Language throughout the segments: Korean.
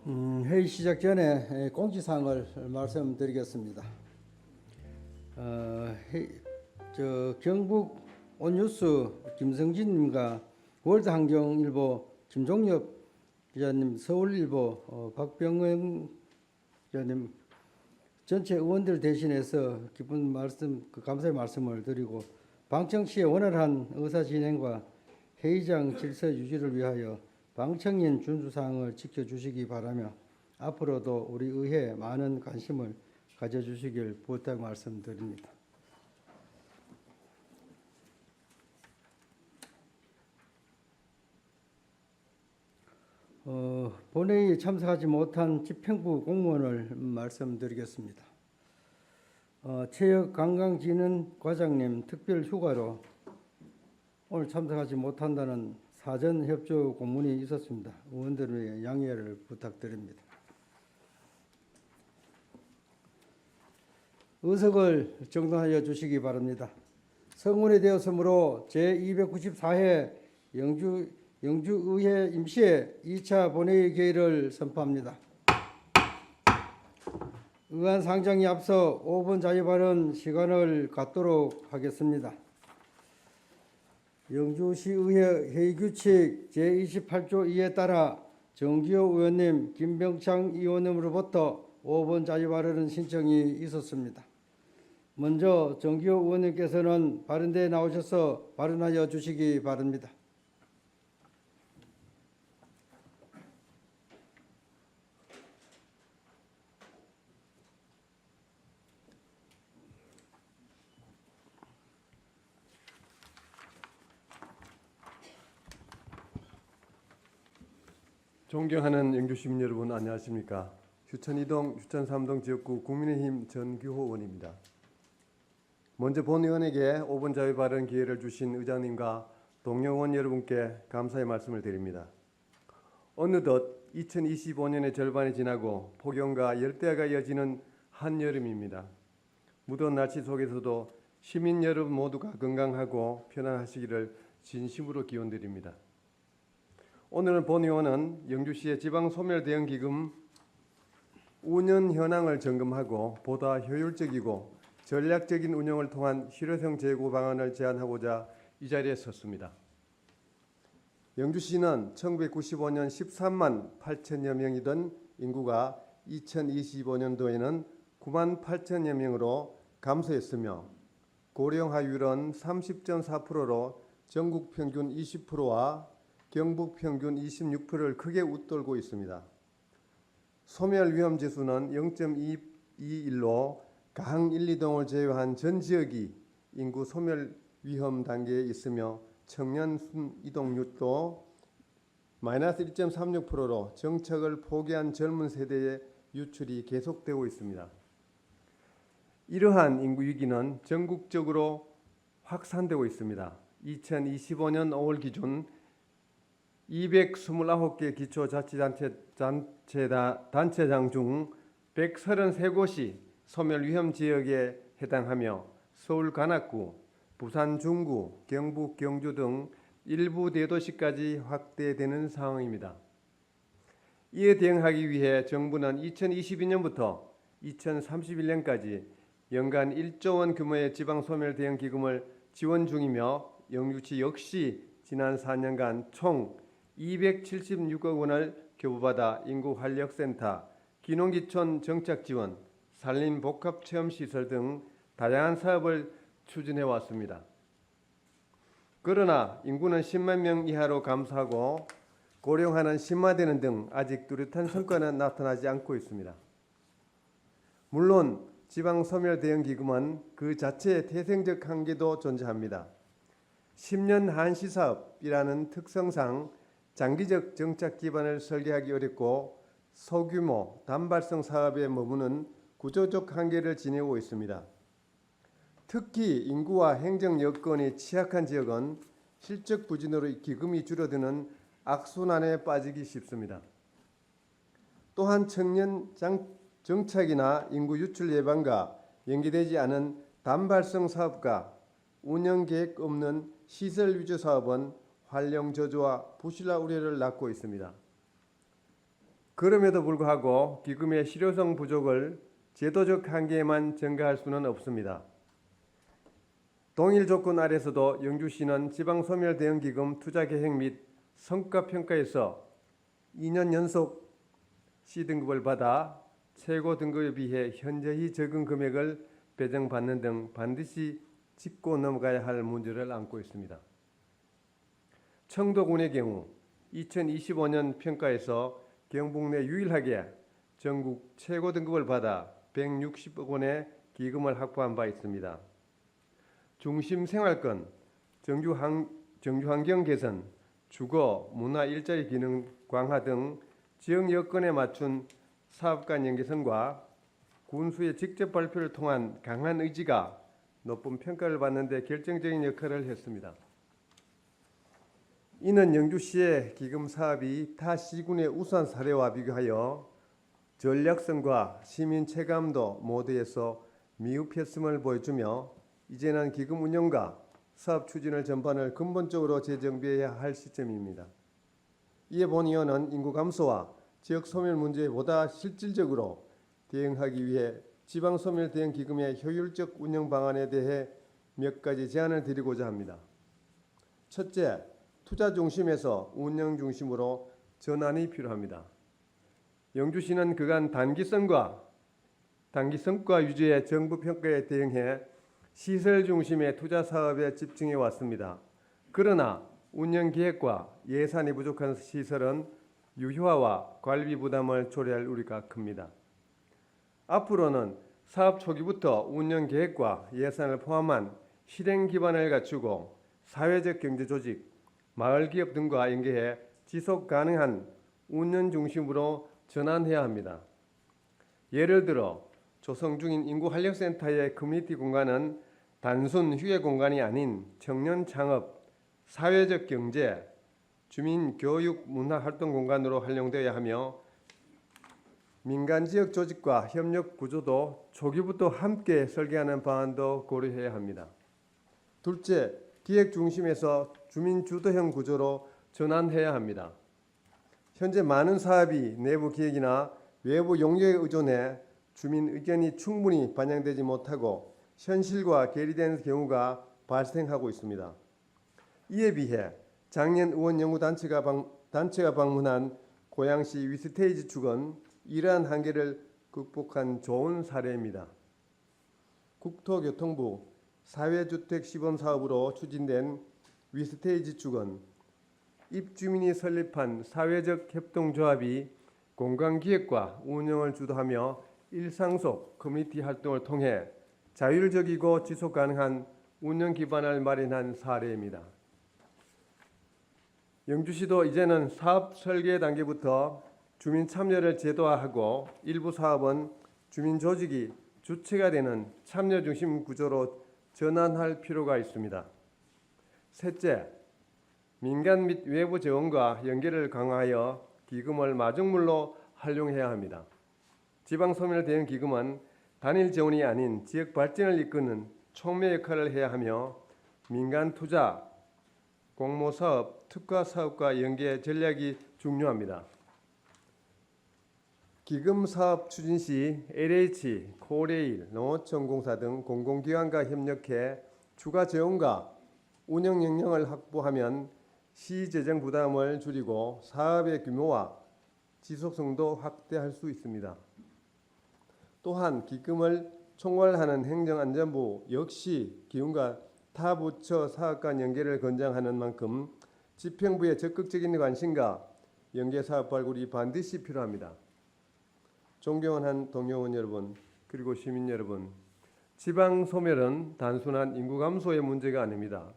회의 시작 전에 공지사항을 말씀드리겠습니다. 경북 온뉴스 김성진님과 월드환경일보 김종엽 기자님, 서울일보 박병영 기자님 전체 의원들 대신해서 기쁜 말씀, 감사의 말씀을 드리고 방청시의 원활한 의사 진행과 회의장 질서 유지를 위하여 방청인 준수사항을 지켜주시기 바라며 앞으로도 우리 의회에 많은 관심을 가져주시길 부탁 말씀드립니다. 본회의에 참석하지 못한 집행부 공무원을 말씀드리겠습니다. 체육관광진흥과장님 특별 휴가로 오늘 참석하지 못한다는 사전 협조 공문이 있었습니다. 의원들의 양해를 부탁드립니다. 의석을 정돈하여 주시기 바랍니다. 성원이 되었으므로 제294회 영주의회 임시회 2차 본회의 개의를 선포합니다. 의안 상정에 앞서 5분 자유발언 시간을 갖도록 하겠습니다. 영주시의회 회의규칙 제28조 2에 따라 정기호 의원님, 김병창 의원님으로부터 5분 자유발언 신청이 있었습니다. 먼저 정기호 의원님께서는 발언대에 나오셔서 발언하여 주시기 바랍니다. 존경하는 영주시민 여러분, 안녕하십니까? 휴천 2동, 휴천 3동 지역구 국민의힘 전규호 의원입니다. 먼저 본 의원에게 5분 자유 발언 기회를 주신 의장님과 동료 의원 여러분께 감사의 말씀을 드립니다. 어느덧 2025년의 절반이 지나고 폭염과 열대야가 이어지는 한여름입니다. 무더운 날씨 속에서도 시민 여러분 모두가 건강하고 편안하시기를 진심으로 기원드립니다. 오늘 본 의원은 영주시의 지방소멸대응기금 운영 현황을 점검하고 보다 효율적이고 전략적인 운영을 통한 실효성 제고 방안을 제안하고자 이 자리에 섰습니다. 영주시는 1995년 13만 8천여 명이던 인구가 2025년도에는 9만 8천여 명으로 감소했으며 고령화율은 30.4%로 전국 평균 20%와 경북 평균 26%를 크게 웃돌고 있습니다. 소멸 위험 지수는 0.221로 강 1, 2동을 제외한 전 지역이 인구 소멸 위험 단계에 있으며 청년 순 이동률도 마이너스 1.36%로 정책을 포기한 젊은 세대의 유출이 계속되고 있습니다. 이러한 인구 위기는 전국적으로 확산되고 있습니다. 2025년 5월 기준 229개 기초자치단체장 중 133곳이 소멸 위험 지역에 해당하며 서울 관악구, 부산 중구, 경북 경주 등 일부 대도시까지 확대되는 상황입니다. 이에 대응하기 위해 정부는 2022년부터 2031년까지 연간 1조 원 규모의 지방소멸 대응 기금을 지원 중이며 영주시 역시 지난 4년간 총 276억 원을 교부받아 인구활력센터, 기농기촌 정착지원, 산림복합체험시설 등 다양한 사업을 추진해왔습니다. 그러나 인구는 10만 명 이하로 감소하고 고령화는 심화되는 등 아직 뚜렷한 성과는 나타나지 않고 있습니다. 물론 지방소멸대응기금은 그 자체의 태생적 한계도 존재합니다. 10년 한시사업이라는 특성상 장기적 정착 기반을 설계하기 어렵고 소규모 단발성 사업에 머무는 구조적 한계를 지니고 있습니다. 특히 인구와 행정 여건이 취약한 지역은 실적 부진으로 기금이 줄어드는 악순환에 빠지기 쉽습니다. 또한 청년 정착이나 인구 유출 예방과 연계되지 않은 단발성 사업과 운영 계획 없는 시설 위주 사업은 활용 저조와 부실화 우려를 낳고 있습니다. 그럼에도 불구하고 기금의 실효성 부족을 제도적 한계에만 전가할 수는 없습니다. 동일 조건 아래서도 영주시는 지방소멸대응기금 투자계획 및 성과평가에서 2년 연속 C등급을 받아 최고 등급에 비해 현저히 적은 금액을 배정받는 등 반드시 짚고 넘어가야 할 문제를 안고 있습니다. 청도군의 경우 2025년 평가에서 경북 내 유일하게 전국 최고 등급을 받아 160억 원의 기금을 확보한 바 있습니다. 중심생활권, 정규환경 개선, 주거, 문화 일자리 기능 강화 등 지역 여건에 맞춘 사업 간 연계성과 군수의 직접 발표를 통한 강한 의지가 높은 평가를 받는 데 결정적인 역할을 했습니다. 이는 영주시의 기금 사업이 타 시군의 우수한 사례와 비교하여 전략성과 시민 체감도 모두에서 미흡했음을 보여주며 이제는 기금 운영과 사업 추진을 전반을 근본적으로 재정비해야 할 시점입니다. 이에 본 의원은 인구 감소와 지역 소멸 문제에 보다 실질적으로 대응하기 위해 지방소멸 대응 기금의 효율적 운영 방안에 대해 몇 가지 제안을 드리고자 합니다. 첫째, 투자 중심에서 운영 중심으로 전환이 필요합니다. 영주시는 그간 단기 성과 유지의 정부 평가에 대응해 시설 중심의 투자 사업에 집중해 왔습니다. 그러나 운영 계획과 예산이 부족한 시설은 유효화와 관리 부담을 초래할 우려가 큽니다. 앞으로는 사업 초기부터 운영 계획과 예산을 포함한 실행 기반을 갖추고 사회적 경제 조직, 마을 기업 등과 연계해 지속 가능한 운영 중심으로 전환해야 합니다. 예를 들어 조성 중인 인구활력센터의 커뮤니티 공간은 단순 휴게 공간이 아닌 청년 창업, 사회적 경제, 주민 교육 문화 활동 공간으로 활용되어야 하며 민간 지역 조직과 협력 구조도 초기부터 함께 설계하는 방안도 고려해야 합니다. 둘째, 기획 중심에서 주민 주도형 구조로 전환해야 합니다. 현재 많은 사업이 내부 기획이나 외부 용역에 의존해 주민 의견이 충분히 반영되지 못하고 현실과 괴리되는 경우가 발생하고 있습니다. 이에 비해 작년 의원 연구단체가 방문한 고양시 위스테이지 축은 이러한 한계를 극복한 좋은 사례입니다. 국토교통부 사회주택 시범사업으로 추진된 위스테이지 축은 입주민이 설립한 사회적 협동조합이 공간기획과 운영을 주도하며 일상 속 커뮤니티 활동을 통해 자율적이고 지속가능한 운영 기반을 마련한 사례입니다. 영주시도 이제는 사업 설계 단계부터 주민 참여를 제도화하고 일부 사업은 주민 조직이 주체가 되는 참여 중심 구조로 전환할 필요가 있습니다. 셋째, 민간 및 외부 재원과 연계를 강화하여 기금을 마중물로 활용해야 합니다. 지방소멸 대응 기금은 단일 재원이 아닌 지역 발전을 이끄는 촉매 역할을 해야 하며 민간 투자, 공모사업, 특화사업과 연계 전략이 중요합니다. 기금 사업 추진 시 LH, 코레일, 농어촌공사 등 공공기관과 협력해 추가 재원과 운영 역량을 확보하면 시재정 부담을 줄이고 사업의 규모와 지속성도 확대할 수 있습니다. 또한 기금을 총괄하는 행정안전부 역시 기금과 타 부처 사업 간 연계를 권장하는 만큼 집행부의 적극적인 관심과 연계 사업 발굴이 반드시 필요합니다. 존경하는 동료원 여러분, 그리고 시민 여러분, 지방 소멸은 단순한 인구 감소의 문제가 아닙니다.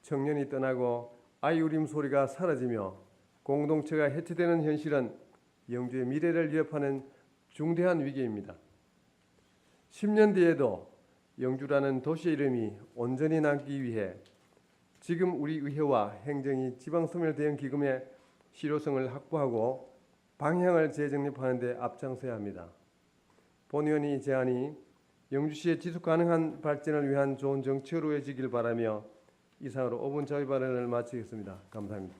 청년이 떠나고 아이 울음소리가 사라지며 공동체가 해체되는 현실은 영주의 미래를 위협하는 중대한 위기입니다. 10년 뒤에도 영주라는 도시의 이름이 온전히 남기 위해 지금 우리 의회와 행정이 지방소멸 대응 기금의 실효성을 확보하고 방향을 재정립하는 데 앞장서야 합니다. 본 의원의 제안이 영주시의 지속가능한 발전을 위한 좋은 정책으로 이어지길 바라며 이상으로 5분 자유 발언을 마치겠습니다. 감사합니다.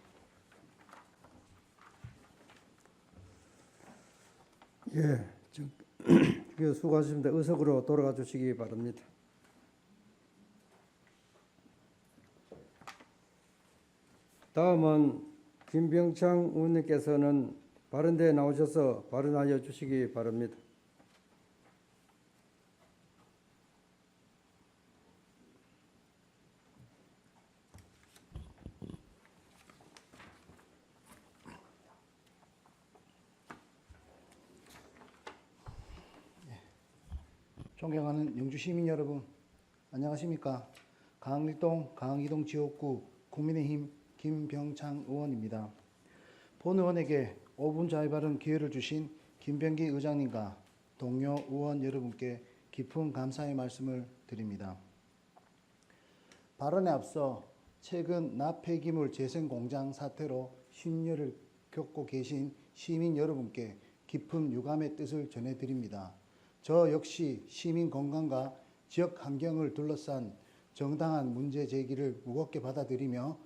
예, 수고하셨습니다. 의석으로 돌아가 주시기 바랍니다. 다음은 김병창 의원님께서는 발언대에 나오셔서 발언하여 주시기 바랍니다. 존경하는 영주 시민 여러분, 안녕하십니까? 강이동 지역구 국민의힘 김병창 의원입니다. 본 의원에게 5분 자유 발언 기회를 주신 김병기 의장님과 동료 의원 여러분께 깊은 감사의 말씀을 드립니다. 발언에 앞서 최근 납폐기물 재생 공장 사태로 심려를 겪고 계신 시민 여러분께 깊은 유감의 뜻을 전해드립니다. 저 역시 시민 건강과 지역 환경을 둘러싼 정당한 문제 제기를 무겁게 받아들이며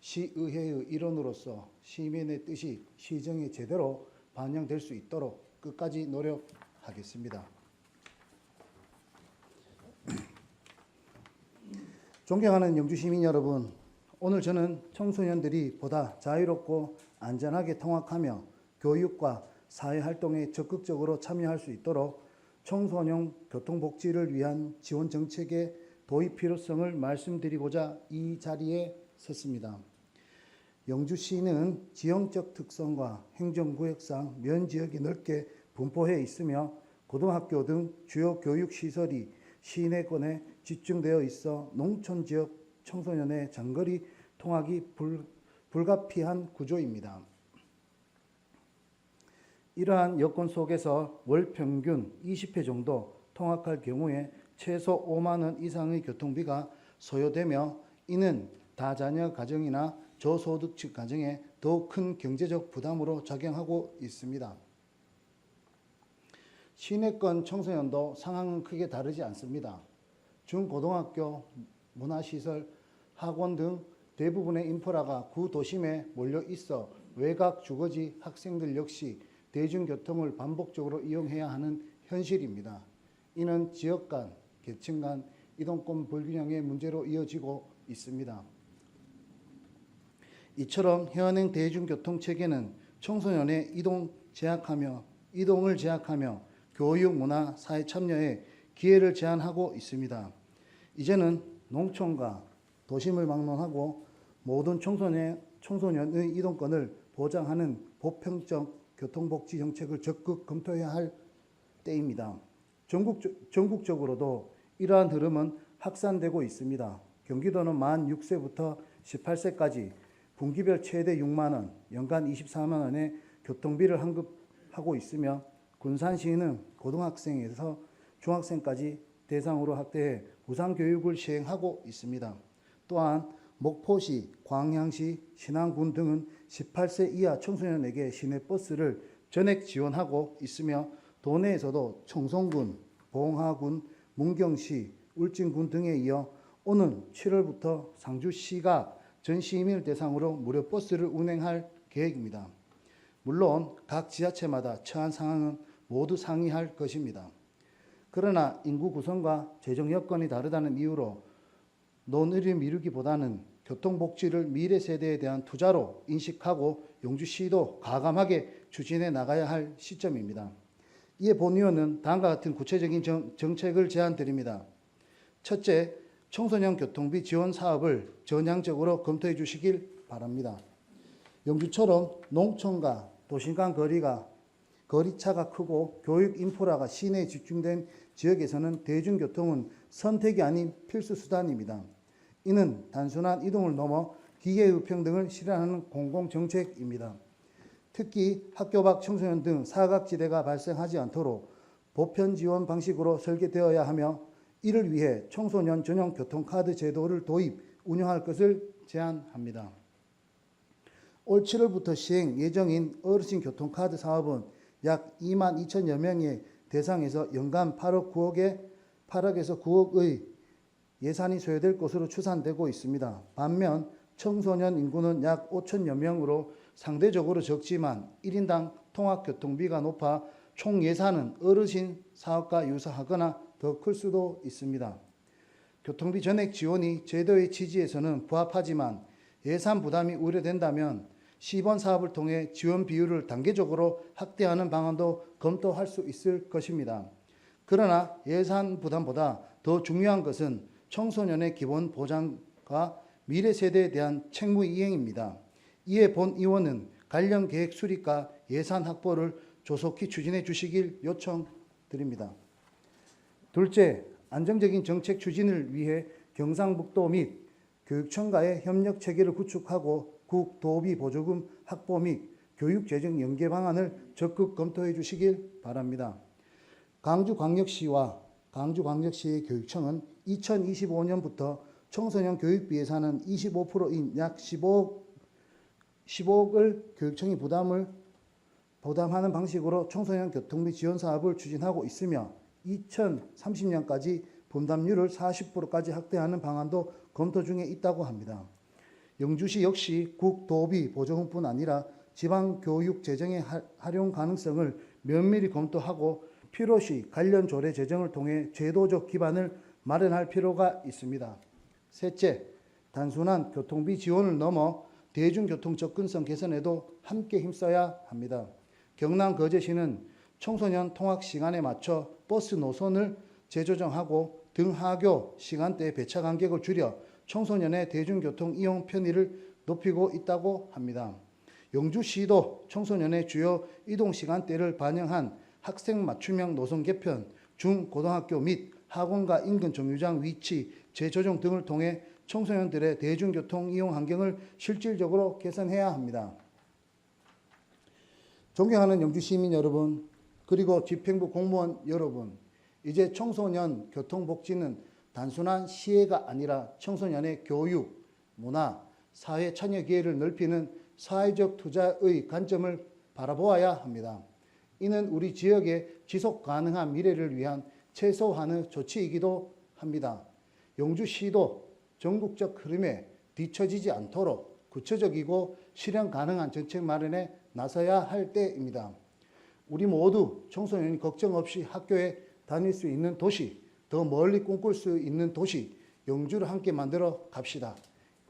시의회의 일원으로서 시민의 뜻이 시정에 제대로 반영될 수 있도록 끝까지 노력하겠습니다. 존경하는 영주 시민 여러분, 오늘 저는 청소년들이 보다 자유롭고 안전하게 통학하며 교육과 사회활동에 적극적으로 참여할 수 있도록 청소년 교통복지를 위한 지원 정책의 도입 필요성을 말씀드리고자 이 자리에 섰습니다. 영주시는 지형적 특성과 행정구역상 면지역이 넓게 분포해 있으며 고등학교 등 주요 교육시설이 시내권에 집중되어 있어 농촌지역 청소년의 장거리 통학이 불가피한 구조입니다. 이러한 여건 속에서 월 평균 20회 정도 통학할 경우에 최소 5만 원 이상의 교통비가 소요되며 이는 다자녀 가정이나 저소득층 가정에 더욱 큰 경제적 부담으로 작용하고 있습니다. 시내권 청소년도 상황은 크게 다르지 않습니다. 중고등학교, 문화시설, 학원 등 대부분의 인프라가 구도심에 몰려 있어 외곽 주거지 학생들 역시 대중교통을 반복적으로 이용해야 하는 현실입니다. 이는 지역 간, 계층 간 이동권 불균형의 문제로 이어지고 있습니다. 이처럼 현행 대중교통 체계는 청소년의 이동을 제약하며 교육, 문화, 사회 참여에 기회를 제한하고 있습니다. 이제는 농촌과 도심을 막론하고 모든 청소년의 이동권을 보장하는 보편적 교통복지 정책을 적극 검토해야 할 때입니다. 전국적으로도 이러한 흐름은 확산되고 있습니다. 경기도는 만 6세부터 18세까지 분기별 최대 6만 원, 연간 24만 원의 교통비를 환급하고 있으며 군산시는 고등학생에서 중학생까지 대상으로 확대해 무상교육을 시행하고 있습니다. 또한 목포시, 광양시, 신안군 등은 18세 이하 청소년에게 시내버스를 전액 지원하고 있으며 도내에서도 청송군, 봉하군, 문경시, 울진군 등에 이어 오는 7월부터 상주시가 전 시민을 대상으로 무료 버스를 운행할 계획입니다. 물론 각 지자체마다 처한 상황은 모두 상의할 것입니다. 그러나 인구 구성과 재정 여건이 다르다는 이유로 논의를 미루기보다는 교통복지를 미래 세대에 대한 투자로 인식하고 영주시도 과감하게 추진해 나가야 할 시점입니다. 이에 본 의원은 다음과 같은 구체적인 정책을 제안드립니다. 첫째, 청소년 교통비 지원 사업을 전향적으로 검토해 주시길 바랍니다. 영주처럼 농촌과 도심 간 거리차가 크고 교육 인프라가 시내에 집중된 지역에서는 대중교통은 선택이 아닌 필수 수단입니다. 이는 단순한 이동을 넘어 기회의 평등을 실현하는 공공정책입니다. 특히 학교 밖 청소년 등 사각지대가 발생하지 않도록 보편 지원 방식으로 설계되어야 하며 이를 위해 청소년 전용 교통카드 제도를 도입, 운영할 것을 제안합니다. 올 7월부터 시행 예정인 어르신 교통카드 사업은 약 2만 2천여 명의 대상에서 연간 8억에서 9억의 예산이 소요될 것으로 추산되고 있습니다. 반면 청소년 인구는 약 5천여 명으로 상대적으로 적지만 1인당 통학교통비가 높아 총 예산은 어르신 사업과 유사하거나 더 클 수도 있습니다. 교통비 전액 지원이 제도의 취지에서는 부합하지만 예산 부담이 우려된다면 시범 사업을 통해 지원 비율을 단계적으로 확대하는 방안도 검토할 수 있을 것입니다. 그러나 예산 부담보다 더 중요한 것은 청소년의 기본 보장과 미래 세대에 대한 책무 이행입니다. 이에 본 의원은 관련 계획 수립과 예산 확보를 조속히 추진해 주시길 요청드립니다. 둘째, 안정적인 정책 추진을 위해 경상북도 및 교육청과의 협력 체계를 구축하고 국도비 보조금 확보 및 교육재정 연계 방안을 적극 검토해 주시길 바랍니다. 강주광역시와 강주광역시의 교육청은 2025년부터 청소년 교육비 예산은 25%인 약 15억을 교육청이 부담하는 방식으로 청소년 교통비 지원 사업을 추진하고 있으며 2030년까지 분담률을 40%까지 확대하는 방안도 검토 중에 있다고 합니다. 영주시 역시 국도비 보조금뿐 아니라 지방교육 재정의 활용 가능성을 면밀히 검토하고 필요시 관련 조례 제정을 통해 제도적 기반을 마련할 필요가 있습니다. 셋째, 단순한 교통비 지원을 넘어 대중교통 접근성 개선에도 함께 힘써야 합니다. 경남 거제시는 청소년 통학 시간에 맞춰 버스 노선을 재조정하고 등하교 시간대 배차 간격을 줄여 청소년의 대중교통 이용 편의를 높이고 있다고 합니다. 영주시도 청소년의 주요 이동 시간대를 반영한 학생 맞춤형 노선 개편, 중고등학교 및 학원과 인근 정류장 위치 재조정 등을 통해 청소년들의 대중교통 이용 환경을 실질적으로 개선해야 합니다. 존경하는 영주시민 여러분, 그리고 집행부 공무원 여러분, 이제 청소년 교통복지는 단순한 시혜가 아니라 청소년의 교육, 문화, 사회 참여 기회를 넓히는 사회적 투자의 관점을 바라보아야 합니다. 이는 우리 지역의 지속 가능한 미래를 위한 최소한의 조치이기도 합니다. 영주시도 전국적 흐름에 뒤처지지 않도록 구체적이고 실현 가능한 정책 마련에 나서야 할 때입니다. 우리 모두 청소년이 걱정 없이 학교에 다닐 수 있는 도시, 더 멀리 꿈꿀 수 있는 도시, 영주를 함께 만들어 갑시다.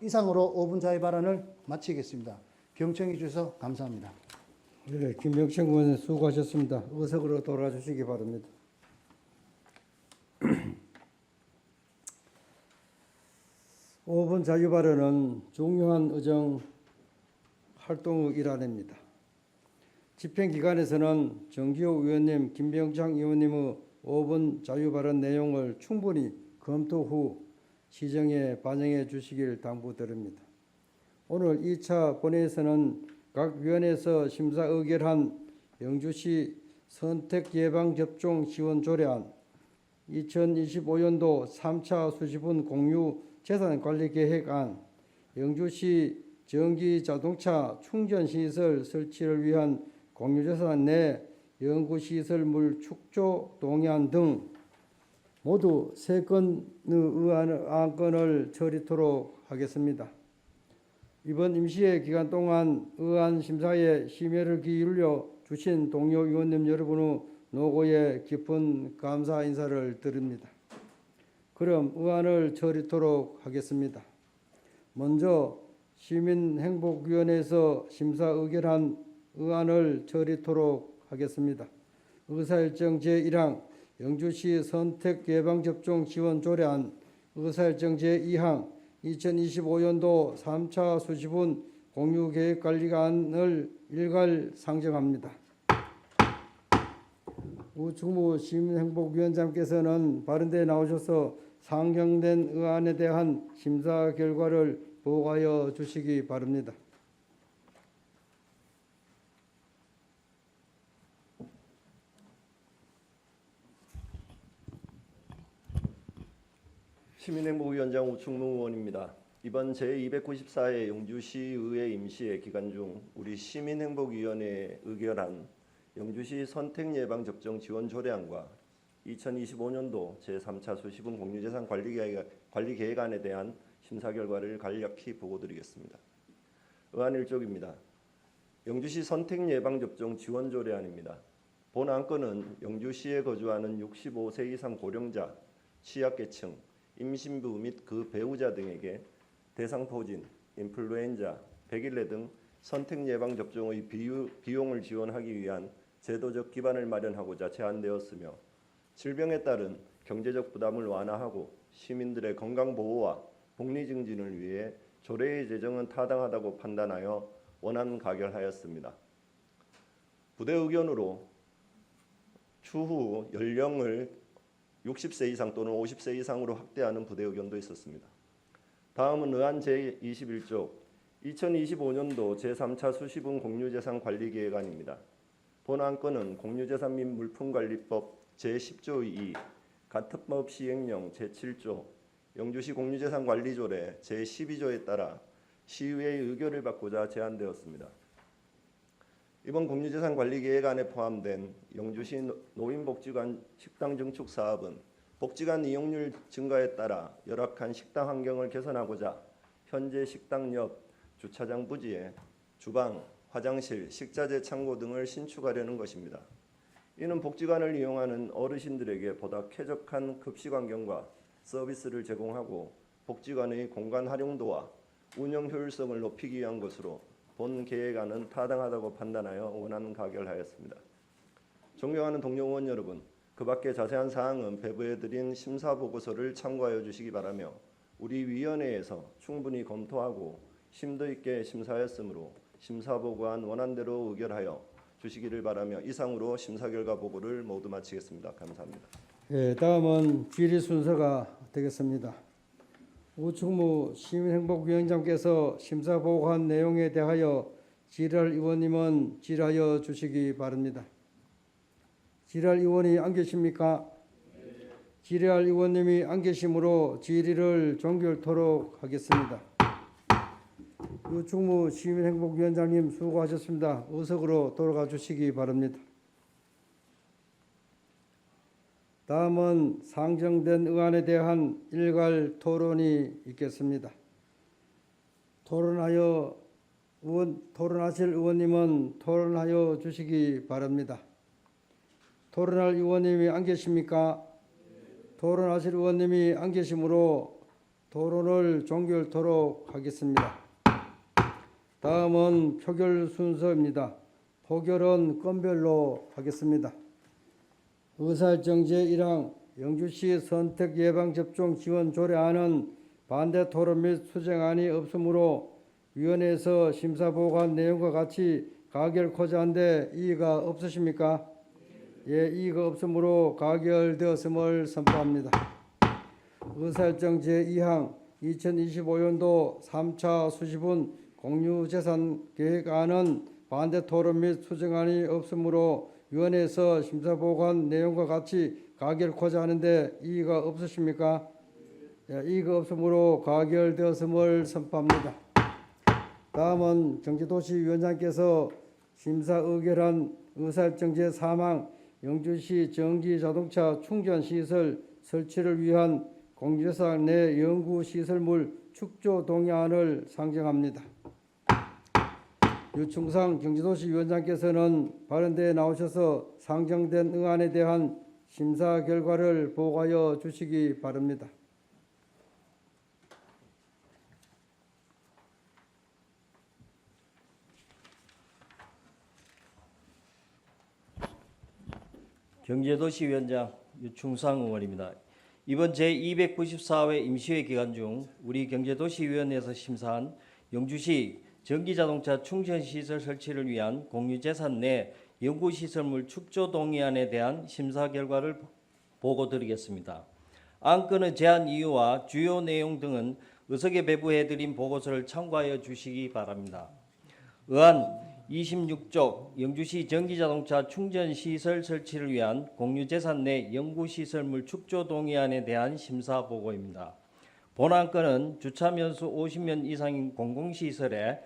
이상으로 5분 자유 발언을 마치겠습니다. 경청해 주셔서 감사합니다. 네, 김병천 의원 수고하셨습니다. 의석으로 돌아주시기 바랍니다. 5분 자유 발언은 중요한 의정 활동의 일환입니다. 집행기관에서는 정기호 의원님, 김병창 의원님의 5분 자유 발언 내용을 충분히 검토 후 시정에 반영해 주시길 당부드립니다. 오늘 2차 본회의에서는 각 위원회에서 심사 의결한 영주시 선택예방접종 지원 조례안, 2025년도 3차 수시분 공유 재산관리계획안, 영주시 전기자동차 충전시설 설치를 위한 공유재산 내 연구시설물 축조 동의안 등 모두 3건의 안건을 처리토록 하겠습니다. 이번 임시회 기간 동안 의안 심사에 심혈을 기울여 주신 동료 의원님 여러분의 노고에 깊은 감사 인사를 드립니다. 그럼 의안을 처리토록 하겠습니다. 먼저 시민행복위원회에서 심사 의결한 의안을 처리토록 하겠습니다. 의사일정 제1항 영주시 선택예방접종 지원 조례안, 의사일정 제2항 2025년도 3차 수시분 공유계획관리안을 일괄 상정합니다. 우충무 시민행복위원장께서는 발언대에 나오셔서 상정된 의안에 대한 심사 결과를 보고하여 주시기 바랍니다. 시민행복위원장 우충무 의원입니다. 이번 제294회 영주시의회 임시회 기간 중 우리 시민행복위원회에 의결한 영주시 선택예방접종 지원 조례안과 2025년도 제3차 수시분 공유재산 관리계획안에 대한 심사 결과를 간략히 보고드리겠습니다. 의안 1쪽입니다. 영주시 선택예방접종 지원 조례안입니다. 본 안건은 영주시에 거주하는 65세 이상 고령자, 취약계층, 임신부 및 그 배우자 등에게 대상포진, 인플루엔자, 백일내 등 선택 예방 접종의 비용을 지원하기 위한 제도적 기반을 마련하고자 제안되었으며 질병에 따른 경제적 부담을 완화하고 시민들의 건강 보호와 복리 증진을 위해 조례의 제정은 타당하다고 판단하여 원안 가결하였습니다. 부대 의견으로 추후 연령을 60세 이상 또는 50세 이상으로 확대하는 부대 의견도 있었습니다. 다음은 의안 제21쪽 2025년도 제3차 수시분 공유재산 관리 계획안입니다. 본 안건은 공유재산 및 물품관리법 제10조의 2, 가특법 시행령 제7조, 영주시 공유재산 관리조례 제12조에 따라 시의회의 의결을 받고자 제안되었습니다. 이번 공유재산 관리 계획안에 포함된 영주시 노인복지관 식당 증축 사업은 복지관 이용률 증가에 따라 열악한 식당 환경을 개선하고자 현재 식당 옆 주차장 부지에 주방, 화장실, 식자재 창고 등을 신축하려는 것입니다. 이는 복지관을 이용하는 어르신들에게 보다 쾌적한 급식 환경과 서비스를 제공하고 복지관의 공간 활용도와 운영 효율성을 높이기 위한 것으로 본 계획안은 타당하다고 판단하여 원안 가결하였습니다. 존경하는 동료 의원 여러분, 그 밖의 자세한 사항은 배부해드린 심사보고서를 참고하여 주시기 바라며 우리 위원회에서 충분히 검토하고 심도 있게 심사하였으므로 심사보고안 원안대로 의결하여 주시기를 바라며 이상으로 심사 결과 보고를 모두 마치겠습니다. 감사합니다. 예, 다음은 질의 순서가 되겠습니다. 우충무 시민행복위원장께서 심사 보고한 내용에 대하여 질의할 의원님은 질의하여 주시기 바랍니다. 질의할 의원이 안 계십니까? 질의할 의원님이 안 계시므로 질의를 종결토록 하겠습니다. 우충무 시민행복위원장님 수고하셨습니다. 의석으로 돌아가 주시기 바랍니다. 다음은 상정된 의안에 대한 일괄 토론이 있겠습니다. 토론하실 의원님은 토론하여 주시기 바랍니다. 토론할 의원님이 안 계십니까? 토론하실 의원님이 안 계시므로 토론을 종결토록 하겠습니다. 다음은 표결 순서입니다. 표결은 건별로 하겠습니다. 의사일정 제1항 영주시 선택 예방접종 지원 조례안은 반대 토론 및 수정안이 없으므로 위원회에서 심사보고한 내용과 같이 가결코자 한데 이의가 없으십니까? 예, 이의가 없으므로 가결되었음을 선포합니다. 의사일정 제2항 2025년도 3차 수시분 공유재산계획안은 반대 토론 및 수정안이 없으므로 위원회에서 심사보고한 내용과 같이 가결코자 하는데 이의가 없으십니까? 예, 이의가 없으므로 가결되었음을 선포합니다. 다음은 경제도시위원장께서 심사 의결한 의사일정 제3항 영주시 전기자동차 충전시설 설치를 위한 공유재산 내 연구시설물 축조 동의안을 상정합니다. 유충상 경제도시위원장께서는 발언대에 나오셔서 상정된 의안에 대한 심사 결과를 보고하여 주시기 바랍니다. 경제도시위원장 유충상 의원입니다. 이번 제294회 임시회 기간 중 우리 경제도시위원회에서 심사한 영주시 전기자동차 충전시설 설치를 위한 공유재산 내 연구시설물 축조 동의안에 대한 심사 결과를 보고드리겠습니다. 안건의 제안 이유와 주요 내용 등은 의석에 배부해드린 보고서를 참고하여 주시기 바랍니다. 의안 26쪽 영주시 전기자동차 충전시설 설치를 위한 공유재산 내 연구시설물 축조 동의안에 대한 심사 보고입니다. 본 안건은 주차면수 50년 이상인 공공시설에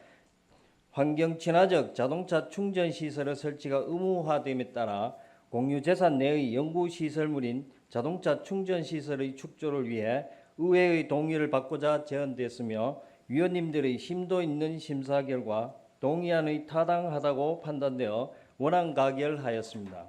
환경 친화적 자동차 충전 시설의 설치가 의무화됨에 따라 공유재산 내의 연구시설물인 자동차 충전 시설의 축조를 위해 의회의 동의를 받고자 제안됐으며 위원님들의 심도 있는 심사 결과 동의안의 타당하다고 판단되어 원안 가결하였습니다.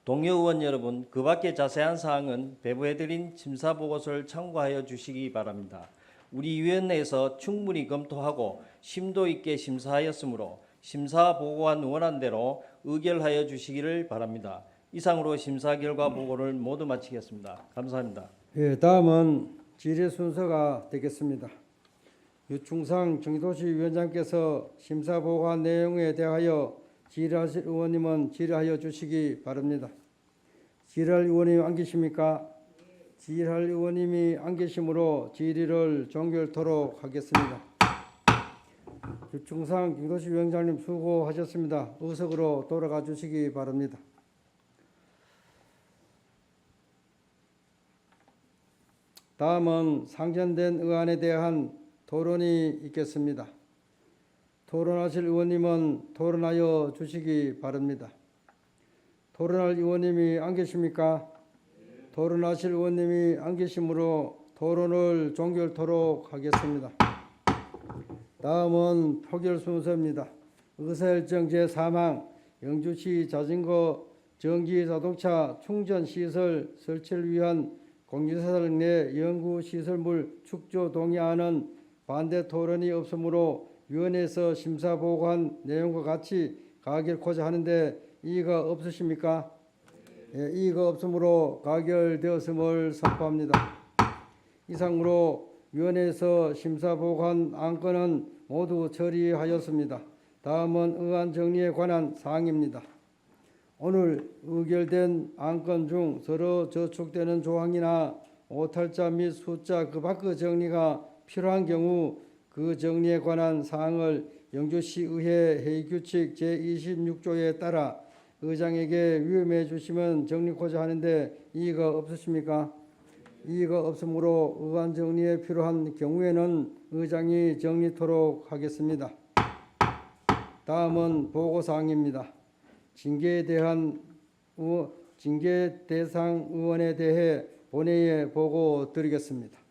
동료 의원 여러분, 그 밖에 자세한 사항은 배부해드린 심사보고서를 참고하여 주시기 바랍니다. 우리 위원회에서 충분히 검토하고 심도 있게 심사하였으므로 심사보고안 원안 대로 의결하여 주시기를 바랍니다. 이상으로 심사 결과 보고를 모두 마치겠습니다. 감사합니다. 예, 다음은 질의 순서가 되겠습니다. 유충상 경기도시위원장께서 심사보고한 내용에 대하여 질의하실 의원님은 질의하여 주시기 바랍니다. 질의할 의원님 안 계십니까? 질의할 의원님이 안 계시므로 질의를 종결토록 하겠습니다. 유충상 경기도시위원장님 수고하셨습니다. 의석으로 돌아가 주시기 바랍니다. 다음은 상정된 의안에 대한 토론이 있겠습니다. 토론하실 의원님은 토론하여 주시기 바랍니다. 토론할 의원님이 안 계십니까? 토론하실 의원님이 안 계시므로 토론을 종결토록 하겠습니다. 다음은 표결 순서입니다. 의사일정 제3항 영주시 자전거 전기자동차 충전시설 설치를 위한 공유시설 내 연구시설물 축조 동의안은 반대 토론이 없으므로 위원회에서 심사보고한 내용과 같이 가결코자 하는데 이의가 없으십니까? 예, 이의가 없으므로 가결되었음을 선포합니다. 이상으로 위원회에서 심사보고한 안건은 모두 처리하였습니다. 다음은 의안 정리에 관한 사항입니다. 오늘 의결된 안건 중 서로 저촉되는 조항이나 오탈자 및 숫자 그 밖의 정리가 필요한 경우 그 정리에 관한 사항을 영주시의회 회의규칙 제26조에 따라 의장에게 위임해 주시면 정리코자 하는데 이의가 없으십니까? 이의가 없으므로 의안 정리에 필요한 경우에는 의장이 정리토록 하겠습니다. 다음은 보고사항입니다. 징계 대상 의원에 대해 본회의에 보고 드리겠습니다.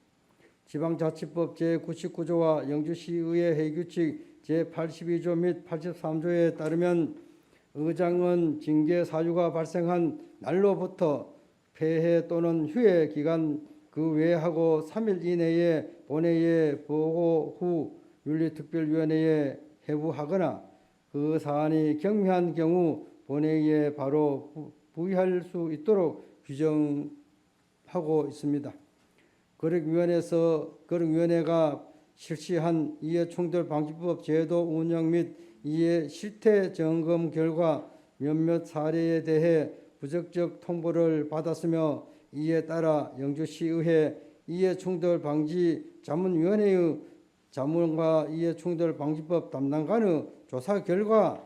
지방자치법 제99조와 영주시의회 회의규칙 제82조 및 83조에 따르면 의장은 징계 사유가 발생한 날로부터 폐해 또는 휴해 기간 그 외하고 3일 이내에 본회의에 보고 후 윤리특별위원회에 회부하거나 그 사안이 경미한 경우 본회의에 바로 부의할 수 있도록 규정하고 있습니다. 거력위원회가 실시한 이해충돌방지법 제도 운영 및 이해 실태 점검 결과 몇몇 사례에 대해 부적격 통보를 받았으며 이에 따라 영주시의회 이해충돌방지 자문위원회의 자문과 이해충돌방지법 담당관의 조사 결과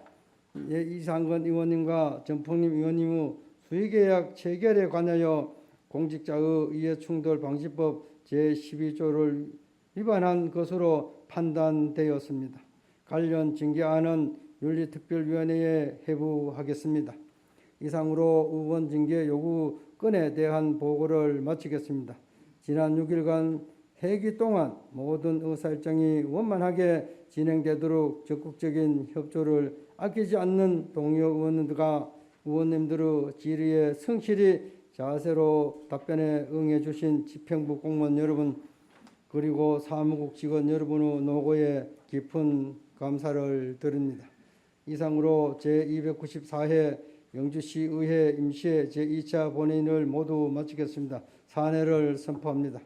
이상건 의원님과 전풍림 의원님의 수의계약 체결에 관하여 공직자의 이해충돌방지법 제12조를 위반한 것으로 판단되었습니다. 관련 징계안은 윤리특별위원회에 회부하겠습니다. 이상으로 의원 징계 요구 건에 대한 보고를 마치겠습니다. 지난 6일간 회기 동안 모든 의사일정이 원만하게 진행되도록 적극적인 협조를 아끼지 않는 동료 의원님들의 질의에 성실히 자세로 답변에 응해 주신 집행부 공무원 여러분 그리고 사무국 직원 여러분의 노고에 깊은 감사를 드립니다. 이상으로 제294회 영주시의회 임시회 제2차 본회의를 모두 마치겠습니다. 사내를 선포합니다.